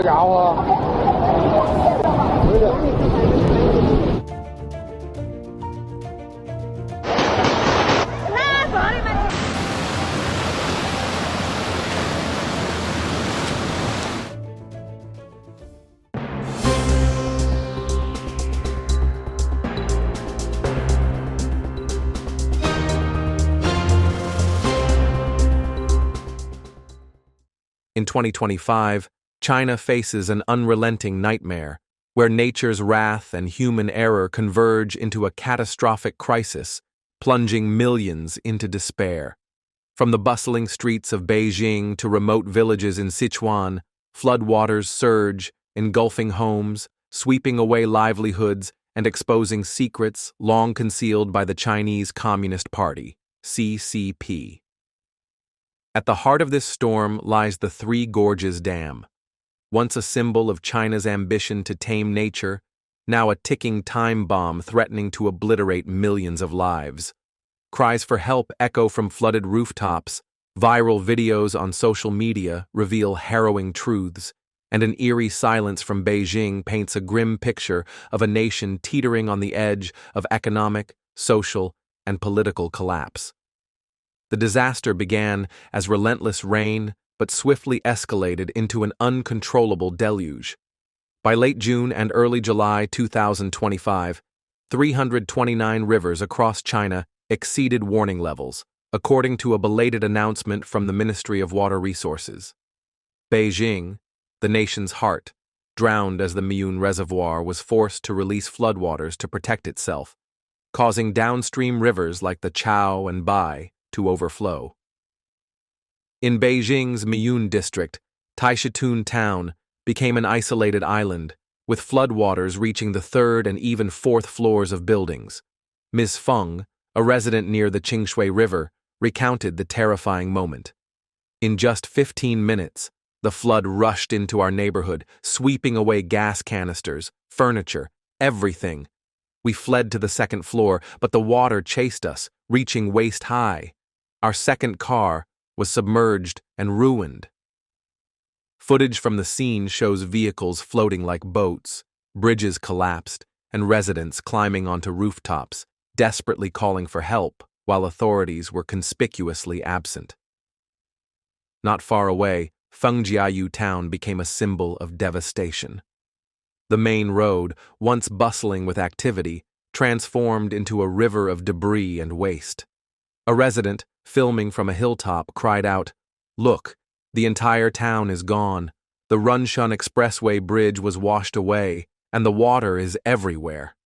家伙，那走你们。In 2025, China faces an unrelenting nightmare, where nature's wrath and human error converge into a catastrophic crisis, plunging millions into despair. From the bustling streets of Beijing to remote villages in Sichuan, floodwaters surge, engulfing homes, sweeping away livelihoods, and exposing secrets long concealed by the Chinese Communist Party, CCP. At the heart of this storm lies the Three Gorges Dam. Once a symbol of China's ambition to tame nature, now a ticking time bomb threatening to obliterate millions of lives. Cries for help echo from flooded rooftops, viral videos on social media reveal harrowing truths, and an eerie silence from Beijing paints a grim picture of a nation teetering on the edge of economic, social, and political collapse. The disaster began as relentless rain, but swiftly escalated into an uncontrollable deluge. By late June and early July 2025, 329 rivers across China exceeded warning levels, according to a belated announcement from the Ministry of Water Resources. Beijing, the nation's heart, drowned as the Miyun Reservoir was forced to release floodwaters to protect itself, causing downstream rivers like the Chao and Bai to overflow. In Beijing's Miyun district, Taishatun town became an isolated island, with floodwaters reaching the third and even fourth floors of buildings. Ms. Feng, a resident near the Qingshui River, recounted the terrifying moment. In just 15 minutes, the flood rushed into our neighborhood, sweeping away gas canisters, furniture, everything. We fled to the second floor, but the water chased us, reaching waist high. Our second car was submerged and ruined. Footage from the scene shows vehicles floating like boats, bridges collapsed, and residents climbing onto rooftops, desperately calling for help while authorities were conspicuously absent. Not far away, Fengjiayu town became a symbol of devastation. The main road, once bustling with activity, transformed into a river of debris and waste. A resident, filming from a hilltop, cried out, "Look, the entire town is gone. The Runshun Expressway bridge was washed away, and the water is everywhere."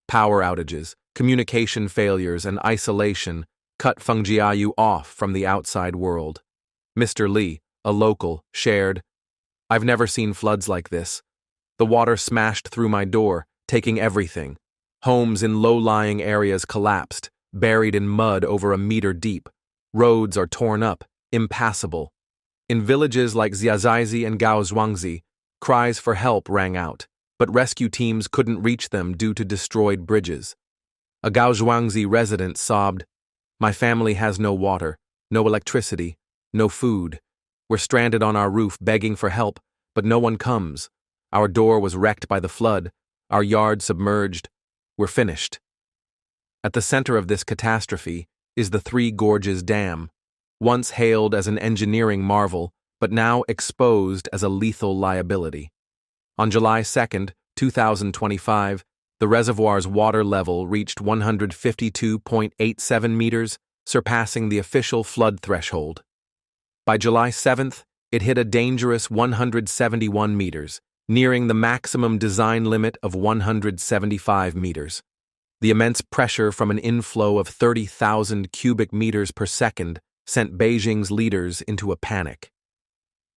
Power outages, communication failures, and isolation cut Fengjiayu off from the outside world. Mr. Li, a local, shared, "I've never seen floods like this. The water smashed through my door, taking everything. Homes in low-lying areas collapsed, buried in mud over a meter deep. Roads are torn up, impassable. In villages like Xiaozaizi and Gaozhuangzi, cries for help rang out, but rescue teams couldn't reach them due to destroyed bridges. A Gaozhuangzi resident sobbed, "My family has no water, no electricity, no food. We're stranded on our roof begging for help, but no one comes. Our door was wrecked by the flood, our yard submerged. We're finished." At the center of this catastrophe is the Three Gorges Dam, once hailed as an engineering marvel, but now exposed as a lethal liability. On July 2, 2025, the reservoir's water level reached 152.87 meters, surpassing the official flood threshold. By July 7th, it hit a dangerous 171 meters, nearing the maximum design limit of 175 meters. The immense pressure from an inflow of 30,000 cubic meters per second sent Beijing's leaders into a panic.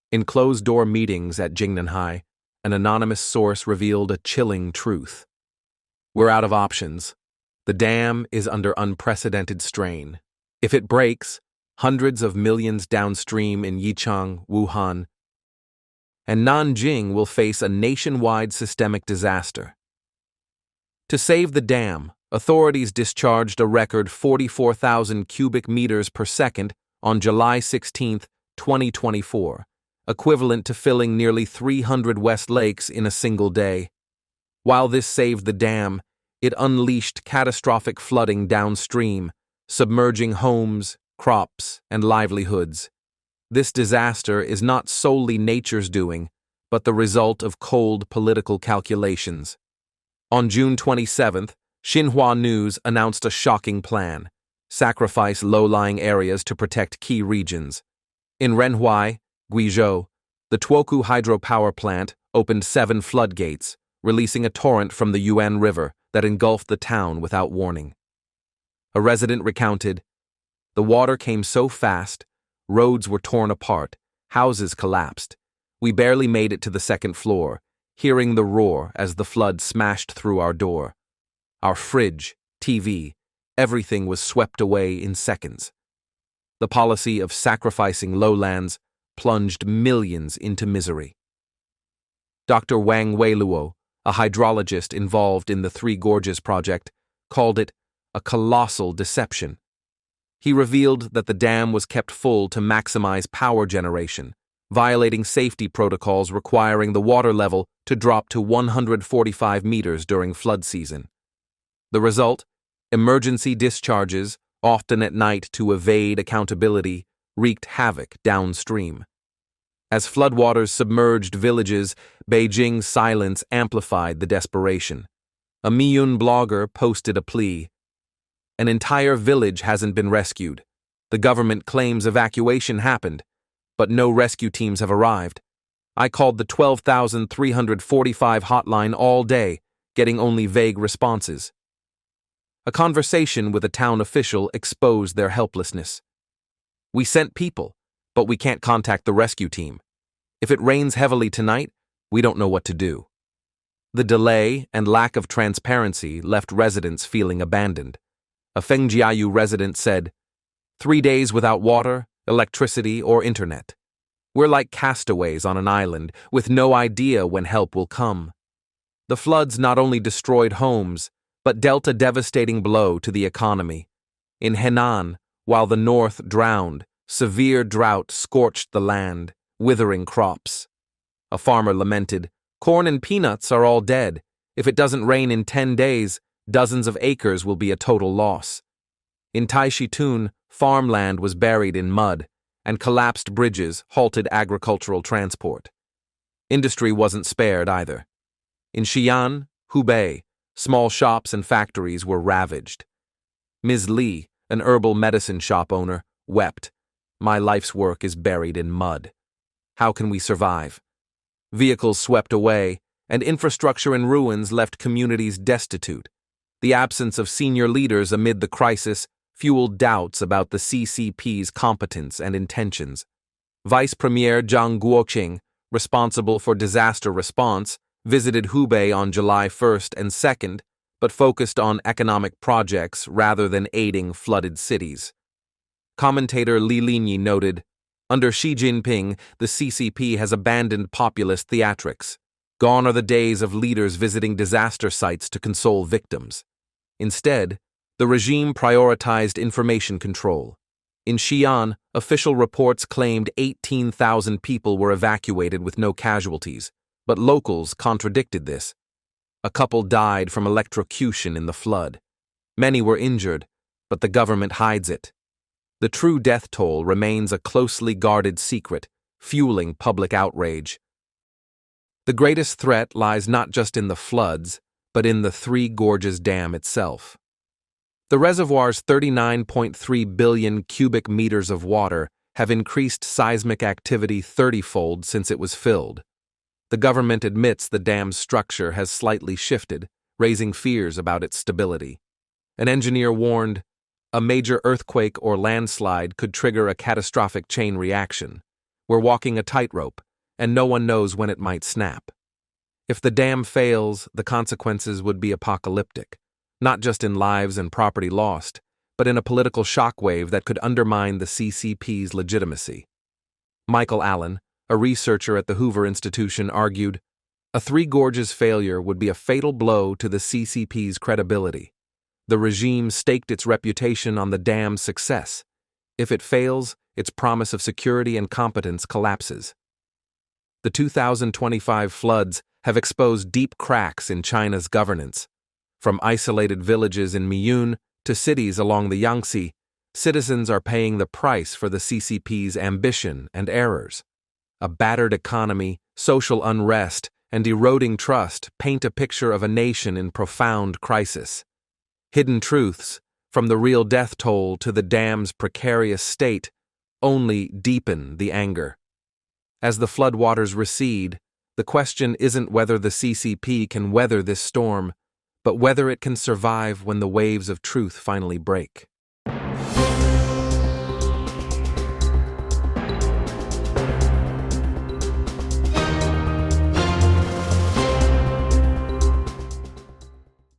In closed-door meetings at Jingnanhai, an anonymous source revealed a chilling truth. "We're out of options. The dam is under unprecedented strain. If it breaks, hundreds of millions downstream in Yichang, Wuhan, and Nanjing will face a nationwide systemic disaster." To save the dam, authorities discharged a record 44,000 cubic meters per second on July 16, 2024, equivalent to filling nearly 300 West Lakes in a single day. While this saved the dam, it unleashed catastrophic flooding downstream, submerging homes, crops, and livelihoods. This disaster is not solely nature's doing, but the result of cold political calculations. On June 27th, Xinhua News announced a shocking plan: sacrifice low-lying areas to protect key regions. In Renhuai, Guizhou, the Tuoku hydropower plant opened 7 floodgates, releasing a torrent from the Yangtze River that engulfed the town without warning. A resident recounted, "The water came so fast, roads were torn apart, houses collapsed. We barely made it to the 2nd floor, hearing the roar as the flood smashed through our door. Our fridge, TV, everything was swept away in seconds." The policy of sacrificing lowlands plunged millions into misery. Dr. Wang Weiluo, a hydrologist involved in the Three Gorges project, called it a colossal deception. He revealed that the dam was kept full to maximize power generation, violating safety protocols requiring the water level to drop to 145 meters during flood season. The result? Emergency discharges, often at night to evade accountability, wreaked havoc downstream. As floodwaters submerged villages, Beijing's silence amplified the desperation. A Miyun blogger posted a plea. "An entire village hasn't been rescued. The government claims evacuation happened, but no rescue teams have arrived. I called the 12,345 hotline all day, getting only vague responses." A conversation with a town official exposed their helplessness. "We sent people, but we can't contact the rescue team. If it rains heavily tonight, we don't know what to do." The delay and lack of transparency left residents feeling abandoned. A Fengjiayu resident said, 3 days without water, electricity, or internet. We're like castaways on an island with no idea when help will come." The floods not only destroyed homes, but dealt a devastating blow to the economy. In Henan, while the north drowned, severe drought scorched the land, withering crops. A farmer lamented, "Corn and peanuts are all dead. If it doesn't rain in 10 days, dozens of acres will be a total loss." In Taishitun, farmland was buried in mud, and collapsed bridges halted agricultural transport. Industry wasn't spared either. In Xi'an, Hubei, small shops and factories were ravaged. Ms. Li, an herbal medicine shop owner, wept, "My life's work is buried in mud. How can we survive?" Vehicles swept away, and infrastructure in ruins left communities destitute. The absence of senior leaders amid the crisis fueled doubts about the CCP's competence and intentions. Vice Premier Zhang Guoqing, responsible for disaster response, visited Hubei on July 1st and 2nd, but focused on economic projects rather than aiding flooded cities. Commentator Li Linyi noted, "Under Xi Jinping, the CCP has abandoned populist theatrics. Gone are the days of leaders visiting disaster sites to console victims. Instead, the regime prioritized information control. In Xi'an, official reports claimed 18,000 people were evacuated with no casualties, but locals contradicted this. A couple died from electrocution in the flood. Many were injured, but the government hides it. The true death toll remains a closely guarded secret, fueling public outrage." The greatest threat lies not just in the floods, but in the Three Gorges Dam itself. The reservoir's 39.3 billion cubic meters of water have increased seismic activity 30-fold since it was filled. The government admits the dam's structure has slightly shifted, raising fears about its stability. An engineer warned, "A major earthquake or landslide could trigger a catastrophic chain reaction. We're walking a tightrope, and no one knows when it might snap." If the dam fails, the consequences would be apocalyptic, not just in lives and property lost, but in a political shockwave that could undermine the CCP's legitimacy. Michael Allen, a researcher at the Hoover Institution, argued, "A Three Gorges failure would be a fatal blow to the CCP's credibility. The regime staked its reputation on the dam's success. If it fails, its promise of security and competence collapses." The 2025 floods have exposed deep cracks in China's governance. From isolated villages in Miyun to cities along the Yangtze, citizens are paying the price for the CCP's ambition and errors. A battered economy, social unrest, and eroding trust paint a picture of a nation in profound crisis. Hidden truths, from the real death toll to the dam's precarious state, only deepen the anger. As the floodwaters recede, the question isn't whether the CCP can weather this storm, but whether it can survive when the waves of truth finally break.